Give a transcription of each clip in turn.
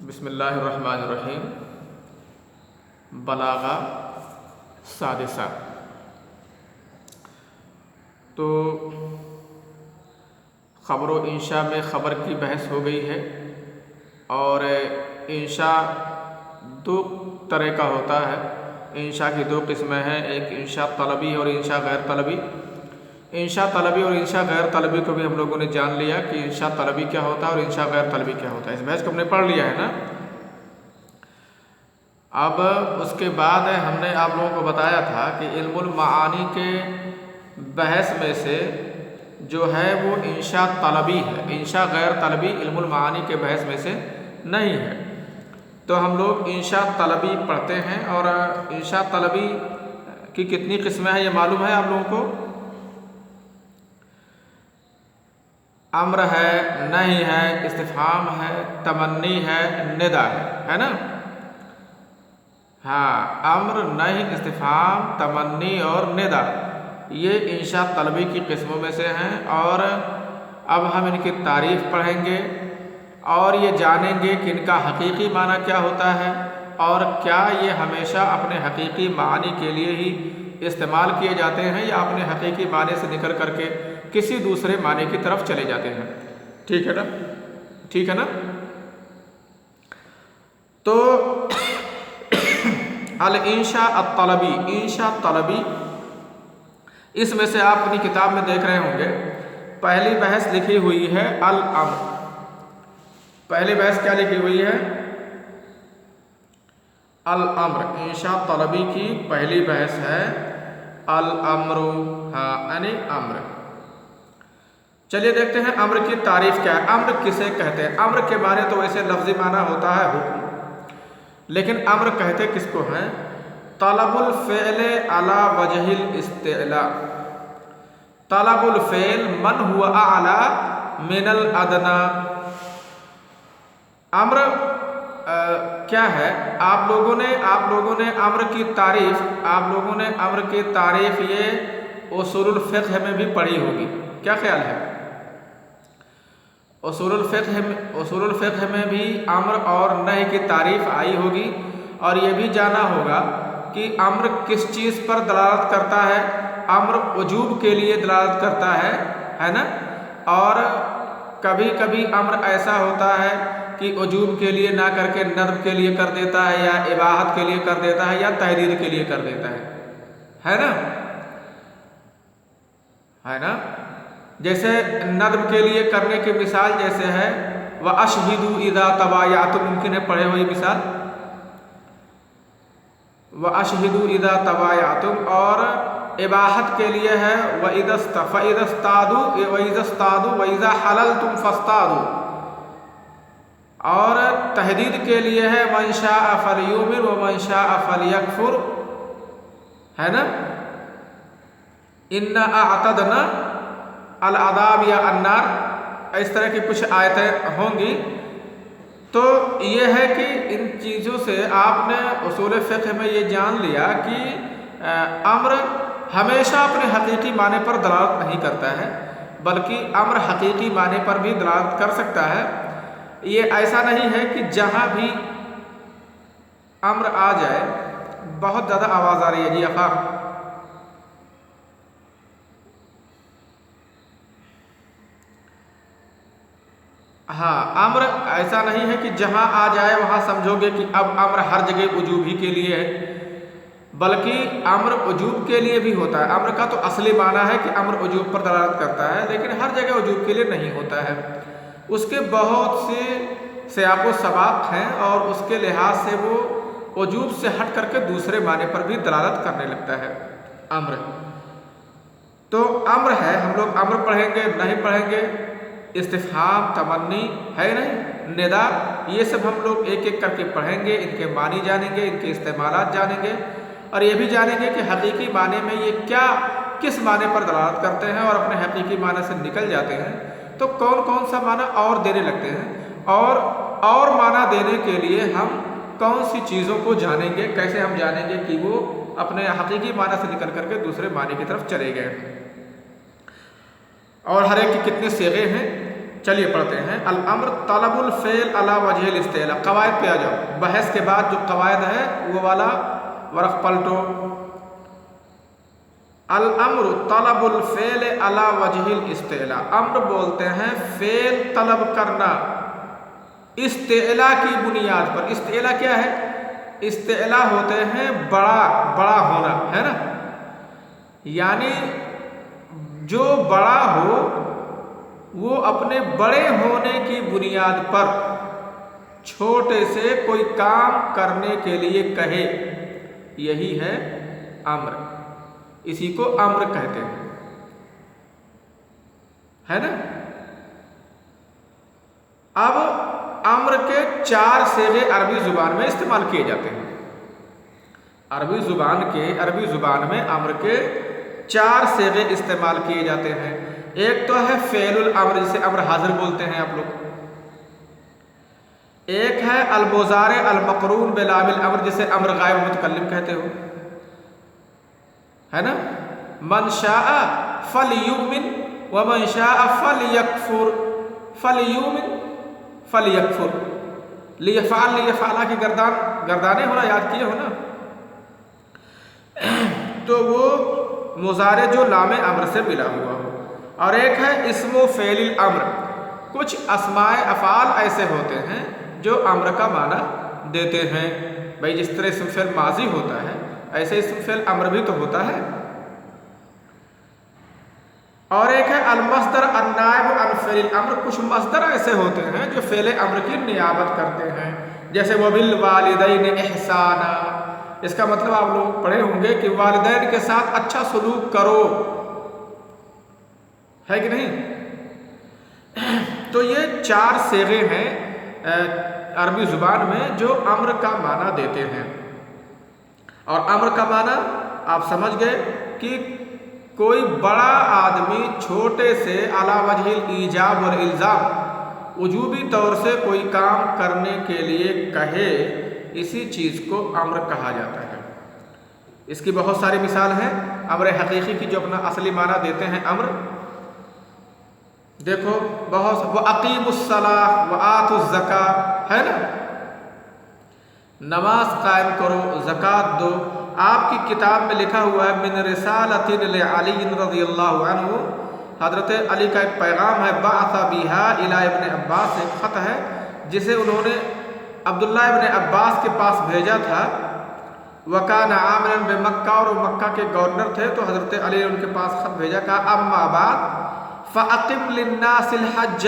بسم اللہ الرحمن الرحیم۔ بلاغہ سادسہ۔ تو خبر و انشاء میں خبر کی بحث ہو گئی ہے، اور انشاء دو طرح کا ہوتا ہے۔ انشاء کی دو قسمیں ہیں، ایک انشاء طلبی اور انشاء غیر طلبی۔ انشاء طلبی اور انشاء غیر طلبی کو بھی ہم لوگوں نے جان لیا کہ انشاء طلبی کیا ہوتا ہے اور انشاء غیر طلبی کیا ہوتا ہے، اس بحث کو ہم نے پڑھ لیا ہے نا۔ اب اس کے بعد ہم نے آپ لوگوں کو بتایا تھا کہ علم المعانی کے بحث میں سے جو ہے وہ انشاء طلبی ہے، انشاء غیر طلبی علم المعانی کے بحث میں سے نہیں ہے۔ تو ہم لوگ انشاء طلبی پڑھتے ہیں، اور انشاء طلبی کی کتنی قسمیں ہیں یہ معلوم ہے آپ لوگوں کو؟ امر ہے، نہی ہے، استفہام ہے، تمنی ہے، ندا ہے نا۔ ہاں، امر، نہی، استفہام، تمنی اور ندا یہ انشاء طلبی کی قسموں میں سے ہیں، اور اب ہم ان کی تعریف پڑھیں گے اور یہ جانیں گے کہ ان کا حقیقی معنی کیا ہوتا ہے، اور کیا یہ ہمیشہ اپنے حقیقی معنی کے لیے ہی استعمال کیے جاتے ہیں یا اپنے حقیقی معنی سے نکل کر کے کسی دوسرے معنی کی طرف چلے جاتے ہیں۔ ٹھیک ہے نا؟ ٹھیک ہے نا؟ تو الانشاء الطلبی، انشاء طلبی، اس میں سے آپ اپنی کتاب میں دیکھ رہے ہوں گے پہلی بحث لکھی ہوئی ہے الامر۔ پہلی بحث کیا لکھی ہوئی ہے؟ الامر۔ انشاء طلبی کی پہلی بحث ہے الامر، ہاں یعنی امر۔ چلیے دیکھتے ہیں امر کی تعریف کیا ہے، امر کسے کہتے ہیں۔ امر کے معنی تو ویسے لفظی معنی ہوتا ہے حکم، لیکن امر کہتے کس کو ہیں؟ طلب الفعل علی وجہ الاستعلاء، طلب الفعل من ہوا اعلی من الادنی۔ امر کیا ہے؟ آپ لوگوں نے امر کی تعریف یہ اصول الفقہ میں بھی پڑھی ہوگی، کیا خیال ہے؟ اصول الفقہ میں بھی امر اور نہی کی تعریف آئی ہوگی، اور یہ بھی جانا ہوگا کہ امر کس چیز پر دلالت کرتا ہے۔ امر وجوب کے لیے دلالت کرتا ہے نا، اور کبھی کبھی امر ایسا ہوتا ہے کہ وجوب کے لیے نہ کر کے ندب کے لیے کر دیتا ہے، یا اباحت کے لیے کر دیتا ہے، یا تحریر کے لیے کر دیتا ہے نا۔ جیسے ندب کے لیے کرنے کی مثال جیسے ہے وَأَشْهِدُوا إِذَا تَبَايَعْتُمْ، ممکن ہے پڑھے ہوئی مثال وَأَشْهِدُوا إِذَا تَبَايَعْتُمْ، اور اباحت کے لیے ہے فَإِذَا اسْتَادُوا وَإِذَا حَلَلْتُمْ فَاصْطَادُوا، اور تحدید کے لیے ہے مَنْ شَاءَ فَلْيُؤْمِنْ وَمَنْ شَاءَ فَلْيَكْفُرْ، ہے نا۔ إِنَّا أَعْتَدْنَا العذاب یا النار، اس طرح کی کچھ آیتیں ہوں گی۔ تو یہ ہے کہ ان چیزوں سے آپ نے اصول فقہ میں یہ جان لیا کہ امر ہمیشہ اپنے حقیقی معنی پر دلالت نہیں کرتا ہے، بلکہ امر حقیقی معنی پر بھی دلالت کر سکتا ہے۔ یہ ایسا نہیں ہے کہ جہاں بھی امر آ جائے، بہت زیادہ آواز آ رہی ہے جی افاق۔ ہاں، امر ایسا نہیں ہے کہ جہاں آ جائے وہاں سمجھو گے کہ اب امر ہر جگہ وجوب ہی کے لیے ہے، بلکہ امر وجوب کے لیے بھی ہوتا ہے۔ امر کا تو اصلی معنی ہے کہ امر وجوب پر دلالت کرتا ہے، لیکن ہر جگہ وجوب کے لیے نہیں ہوتا ہے۔ اس کے بہت سے سیاق و سباق ہیں، اور اس کے لحاظ سے وہ وجوب سے ہٹ کر کے دوسرے معنی پر بھی دلالت کرنے لگتا ہے امر۔ تو امر ہے، ہم لوگ امر پڑھیں گے، نہیں پڑھیں گے، استفہام، تمنی ہے نہیں، ندا، یہ سب ہم لوگ ایک ایک کر کے پڑھیں گے، ان کے معنی جانیں گے، ان کے استعمالات جانیں گے، اور یہ بھی جانیں گے کہ حقیقی معنی میں یہ کس معنی پر دلالت کرتے ہیں، اور اپنے حقیقی معنی سے نکل جاتے ہیں تو کون سا معنی اور دینے لگتے ہیں، اور معنی دینے کے لیے ہم کون سی چیزوں کو جانیں گے، کیسے ہم جانیں گے کہ وہ اپنے حقیقی معنی سے نکل کر کے دوسرے معنی کی طرف چلے گئے، اور ہر ایک کی کتنے صیغے ہیں चलिए पढ़ते हैं। अल अम्र तलबुल फ़ेल अला वजहिल इस्तिला। कवायद पे आ जाओ, बहस के बाद जो कवायद है वो वाला वर्क पलटो। अल अम्र तलबुल फ़ेल अला वजहिल इस्तिला। अम्र बोलते हैं फ़ेल तलब करना इस्तिला की बुनियाद पर। इस्तिला क्या है? इस्तिला होते हैं बड़ा बड़ा होना, है ना, यानी जो बड़ा हो वो अपने बड़े होने की बुनियाद पर छोटे से कोई काम करने के लिए कहे, यही है अम्र। इसी को अम्र कहते हैं, है ना। अब अम्र के 4 सेगे अरबी ज़ुबान में इस्तेमाल किए जाते हैं। अरबी ज़ुबान में अम्र के 4 सेगे इस्तेमाल किए जाते हैं। एक तो है फ़ेलुल अम्र, जिसे अम्र हाजिर बोलते हैं आप लोग। एक है अल मुज़ारे अल मक़रून बिलामिल अम्र, जिसे अम्र गायब मुतकल्लिम कहते हो, है ना। मन शाअ फलयुमिन व मन शाअ फलयकफुर। फलयुमिन फलयकफुर। लियफ़अला की गर्दाने होना याद किए हो ना। तो वो मुज़ारे जो लामे अम्र से मिला हुआ हो। और एक है इस्मो फ़ेलिल अम्र। कुछ अस्माए अफ़ाल ऐसे होते हैं जो अम्र का माना देते हैं। भाई जिस तरह इस्म फ़ेल माजी होता है ऐसे इस्म फ़ेल अम्र भी तो होता है। और एक है अलमस्दर अन्नाइब अन फ़ेलिल अम्र। कुछ मस्दर ऐसे होते हैं जो फ़ेल अम्र की नियाबत करते हैं, जैसे वबिल वालिदैन इहसाना। इसका मतलब आप लोग पढ़े होंगे कि वालिदैन के साथ अच्छा सलूक करो, है कि नहीं। तो ये 4 सेगे हैं अरबी ज़ुबान में जो अम्र का माना देते हैं। और अम्र का माना आप समझ गए कि कोई बड़ा आदमी छोटे से अला वजहिल ईजाब और इल्ज़ाम वजूबी तौर से कोई काम करने के लिए कहे, इसी चीज़ को अम्र कहा जाता है। इसकी बहुत सारी मिसाल हैं। अम्र हकीकी की जो अपना असली माना देते हैं अम्र, देखो बहुत, व अकीमुस्सलाह व आतुज़्ज़का, है ना, नमाज कायम करो, ज़कात दो। आपकी किताब में लिखा हुआ है मिन रिसालतिन लिअली रज़ियल्लाहु अन्हु, हज़रत अली का एक पैगाम है, बअसा बिहा इला इब्न अब्बास, एक ख़त है जिसे उन्होंने अब्दुल्ला इब्न अब्बास के पास भेजा था। वकाना आमिरन बे मक्का, और मक्का के गवर्नर थे, तो हज़रत अली ने उनके पास ख़त भेजा, कहा अम्मा बाद फ़अक़िम लिन्नासिल हज्ज,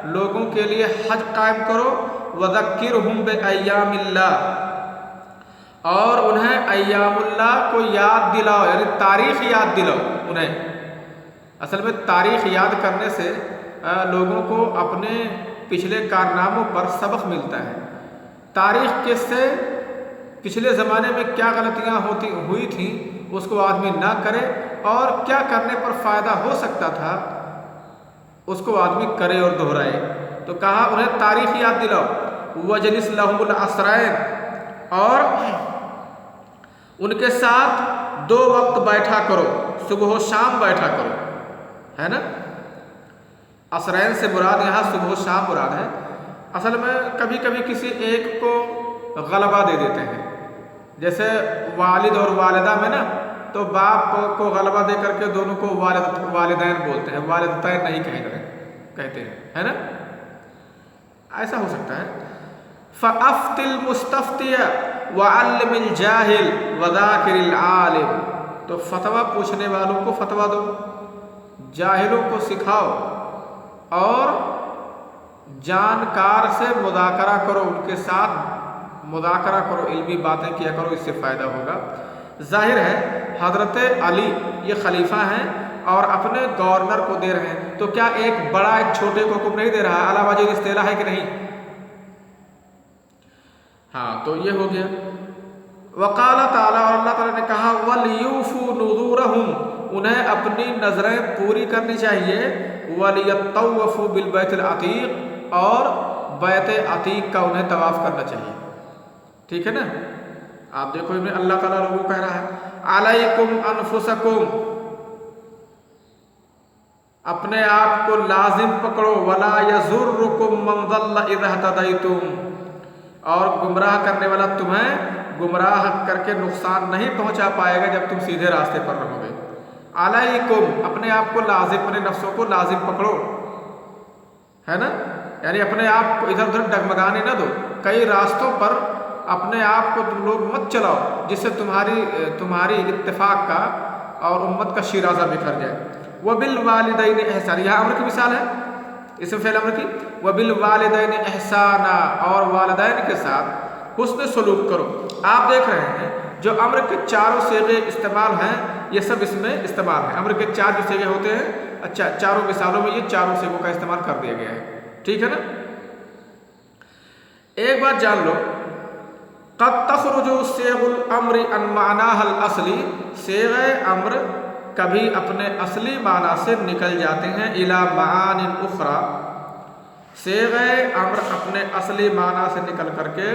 लोगों के लिए हज कायम करो, वज़क्किरहुम बिअय्यामिल्लाह, और उन्हें अय्यामुल्लाह को याद दिलाओ, यानी तारीख़ याद दिलाओ उन्हें। असल में तारीख़ याद करने से लोगों को अपने पिछले कारनामों पर सबक मिलता है। तारीख़ किससे पिछले ज़माने में क्या गलतियाँ हुई थी उसको आदमी ना करे, और क्या करने पर फ़ायदा हो सकता था उसको आदमी करे और दोहराए। तो कहा उन्हें तारीख़ याद दिलाओ। वजलिस लहुमुल असरैन, और उनके साथ 2 वक्त बैठा करो, सुबह व शाम बैठा करो, है ना। असरैन से मुराद यहाँ सुबह व शाम मुराद है। असल में कभी कभी किसी एक को गलबा दे देते हैं, जैसे वालिद और वालिदा में ना, तो बाप को गलबा दे करके दोनों को वालिदैन बोलते हैं, वालिदतैन नहीं कहते हैं, है ना। ऐसा हो सकता है। फ़अफ़्तिल मुस्तफ़्तिय वअल्लिमिल जाहिल वज़ाकिरिल आलिम, तो फतवा पूछने वालों को फतवा दो, जाहिलों को सिखाओ, और जानकार से मुज़ाकरा करो, उनके साथ मुज़ाकरा करो, इल्मी बातें किया करो, इससे फ़ायदा होगा। ज़ाहिर है हज़रत अली ये खलीफा हैं और अपने गवर्नर को दे रहे हैं, तो क्या एक बड़ा एक छोटे को हुक्म नहीं दे रहा है? अला वजहिल इस्तिला है कि नहीं? हाँ, तो ये हो गया। वक़ाल ताला, और अल्लाह ताला ने कहा वलियूफ़ू नुज़ूरहुम, उन्हें अपनी नज़रें पूरी करनी चाहिए। वलियत्तवफ़ू बिल बैतिल अतीक़, और बैत अतीक़ का उन्हें तवाफ़ करना चाहिए। ठीक है ना। आप देखो इसमें अल्लाह ताला लोगों को कह रहा है अलैकुम अनफुसकुम, अपने आप को लाजिम पकड़ो, वला यज़ुर्रुकुम मन ज़ल्ल इज़ा हतदैतुम, और गुमराह करने वाला तुम्हें गुमराह करके नुकसान नहीं पहुंचा पाएगा जब तुम सीधे रास्ते पर रहोगे। अलैकुम, अपने आप को लाजिम, अपने नफ्सों को लाजिम पकड़ो, है ना, यानी अपने आप को इधर उधर डगमगाने न दो। कई रास्तों पर अपने आप को तुम लोग मत चलाओ जिससे तुम्हारी इत्तेफाक का और उम्मत का शिराजा बिखर जाए। वबिल वालिदैन एहसान, यहाँ अम्र की मिसाल है, इसमें फ़ेल अम्र की। वबिल वालिदैन एहसाना, और वालिदैन के साथ हुस्न सलूक करो। आप देख रहे हैं जो अम्र के चारों सेगे इस्तेमाल हैं, ये सब इसमें इस्तेमाल है। अम्र के चार जो सेगे होते हैं, अच्छा, चारों मिसालों में ये चारों सेगों का इस्तेमाल कर दिया गया है, ठीक है ना। एक बात जान लो, क़द तख़रुजु सेग़ुल अम्रि अन मानाहल असली, सेग़ अम्र कभी अपने असली माना से निकल जाते हैं, इला मानिन उखरा, सेग़ अम्र अपने असली माना से निकल करके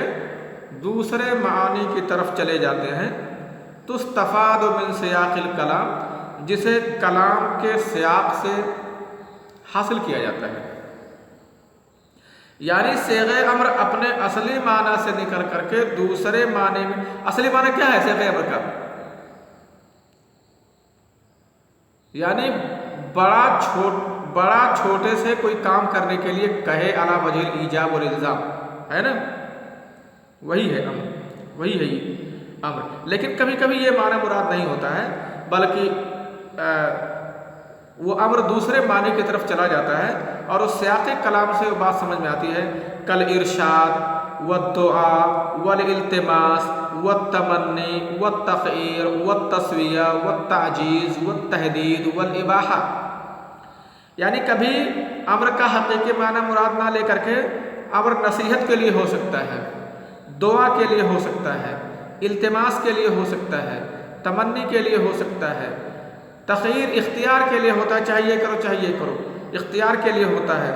दूसरे मानी की तरफ चले जाते हैं। तुस्तफ़ादु मिन सियाक़िल कलाम, जिसे कलाम के सियाक़ से हासिल किया जाता है। यानी सेग़ अम्र अपने असली माना से निकल करके दूसरे माने में, असली माना क्या है सेग़ अम्र का, यानी बड़ा छोटे से कोई काम करने के लिए कहे अला वजह ईजाब और इल्ज़ाम, है ना, वही है अम्र, वही है ये अम्र। लेकिन कभी कभी ये माना मुराद नहीं होता है, बल्कि वो अम्र दूसरे माने की तरफ चला जाता है और उस सियाक़े कलाम से वो बात समझ में आती है। कल इरशाद व दुआ वल इल्तिमास व तमन्नी व तख़यीर व तस्विया व ताजीज़ व तहदीद वल इबाहा, यानी कभी अम्र का हक़ीक़ी माना मुराद ना लेकर के अम्र नसीहत के लिए हो सकता है, दुआ के लिए हो सकता है, इल्तिमास के लिए हो सकता है, तमन्नी के लिए हो सकता है, तख़यीर इख्तियार के लिए होता है, चाहिए करो चाहिए करो, इख्तियार के लिए होता है,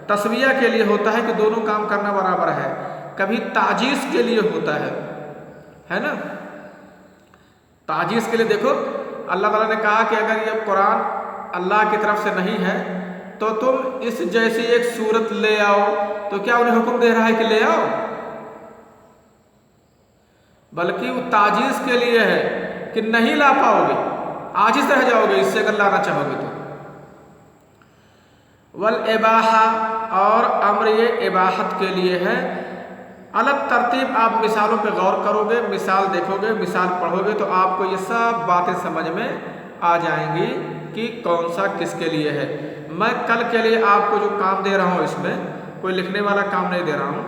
तस्विया के लिए होता है कि दोनों काम करना बराबर है, कभी ताजीज़ के लिए होता है ना। ताजीज़ के लिए देखो, अल्लाह ताला ने कहा कि अगर ये कुरान अल्लाह की तरफ से नहीं है तो तुम इस जैसी एक सूरत ले आओ, तो क्या उन्हें हुक्म दे रहा है कि ले आओ, बल्कि वो ताजीज़ के लिए है कि नहीं ला पाओगे, आजिज़ रह जाओगे इससे अगर लाना चाहोगे तो। वल इबाहा, और अम्र ये इबाहत के लिए है। अलग तरतीब आप मिसालों पे गौर करोगे, मिसाल देखोगे, मिसाल पढ़ोगे तो आपको ये सब बातें समझ में आ जाएंगी कि कौन सा किसके लिए है। मैं कल के लिए आपको जो काम दे रहा हूँ, इसमें कोई लिखने वाला काम नहीं दे रहा हूँ,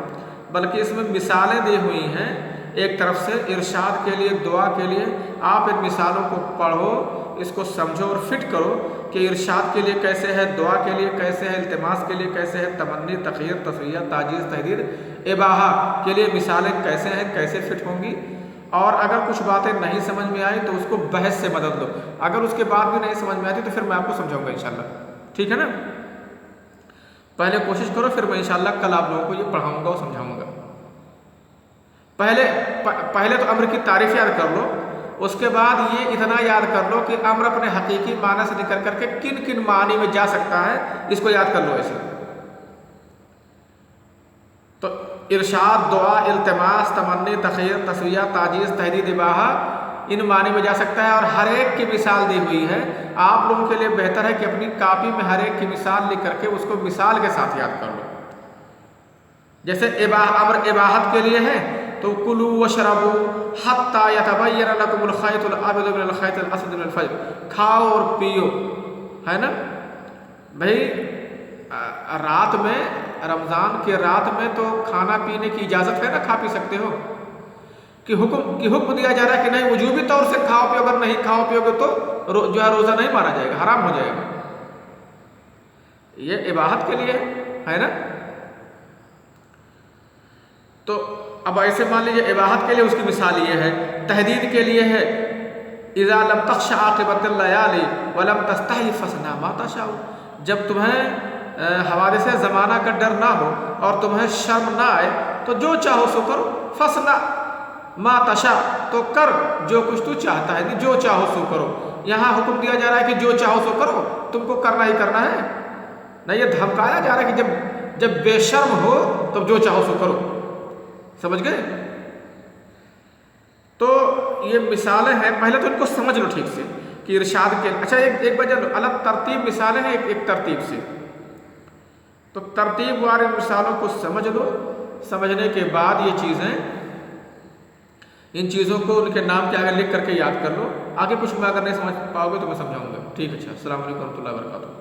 बल्कि इसमें मिसालें दी हुई हैं। एक तरफ से इरशाद के लिए, दुआ के लिए, आप इन मिसालों को पढ़ो, इसको समझो और फिट करो कि इरशाद के लिए कैसे है, दुआ के लिए कैसे है, इल्तिमास के लिए कैसे है, तमन्नी, तख़यीर, तस्विया, ताजीज़, तहदीद, इबाहा के लिए मिसालें कैसे हैं, कैसे फिट होंगी। और अगर कुछ बातें नहीं समझ में आई तो उसको बहस से मदद लो, अगर उसके बाद भी नहीं समझ में आती तो फिर मैं आपको समझाऊंगा इंशाल्लाह, ठीक है ना। पहले कोशिश करो, फिर मैं इंशाल्लाह कल आप लोगों को ये पढ़ाऊँगा और समझाऊँगा। पहले तो अम्र की तारीफ़ याद कर लो, उसके बाद ये इतना याद कर लो कि अम्र अपने हकीकी माना से निकल करके किन किन मानी में जा सकता है, इसको याद कर लो ऐसे। तो इरशाद, दुआ, इल्तिमास, तमन्नी, तख़यीर, तस्विया, ताजीज़, तहदीद, इबाहा, इन मानी में जा सकता है और हर एक की मिसाल दी हुई है। आप लोगों के लिए बेहतर है कि अपनी कापी में हर एक की मिसाल लिख करके उसको मिसाल के साथ याद कर लो। जैसे अम्र इबाहत के लिए है तो कुलू वशरबू हत्ता यतबय्यन लकुमुल खैतुल अबयदु मिनल खैतिल असवद मिनल फज्र, खाओ और पियो, है ना भाई। रात में, रमज़ान के रात में तो खाना पीने की इजाज़त है ना, खा पी सकते हो, कि हुक्म दिया जा रहा है कि नहीं, वजूबी तौर से खाओ पियो, अगर नहीं खाओ पियोगे तो जो है रोज़ा नहीं माना जाएगा, हराम हो जाएगा। ये इबाहत के लिए है ना। तो अब ऐसे मान लीजिए इबाहत के लिए उसकी मिसाल ये है। तहदीद के लिए है इज़ा लम तख्शा आक़िबतल लयाली व लम तस्तही फस्ना मा तशाउ, जब तुम्हें हवादिस ज़माना का डर ना हो और तुम्हें शर्म ना आए तो जो चाहो सो करो, फस्ना मा तशा, तो कर जो कुछ तू चाहता है, जो चाहो सो करो। यहाँ हुक्म दिया जा रहा है कि जो चाहो सो करो, तुमको करना ही करना है। नहीं, ये धमकाया जा रहा है कि जब बेशर्म हो तब जो चाहो सो करो। समझ गए? तो ये मिसालें हैं, पहले तो इनको समझ लो ठीक से कि इरशाद के। अच्छा, एक वजह अलग तरतीब मिसालें हैं एक तरतीब से, तो तरतीब वाले मिसालों को समझ लो। समझने के बाद ये चीज़ें, इन चीज़ों को उनके नाम के आगे लिख करके याद कर लो। आगे कुछ मैं अगर नहीं समझ पाओगे तो मैं समझाऊंगा। ठीक है, अच्छा, अस्सलाम वालेकुम रहमतुल्लाहि व बरकातुहू।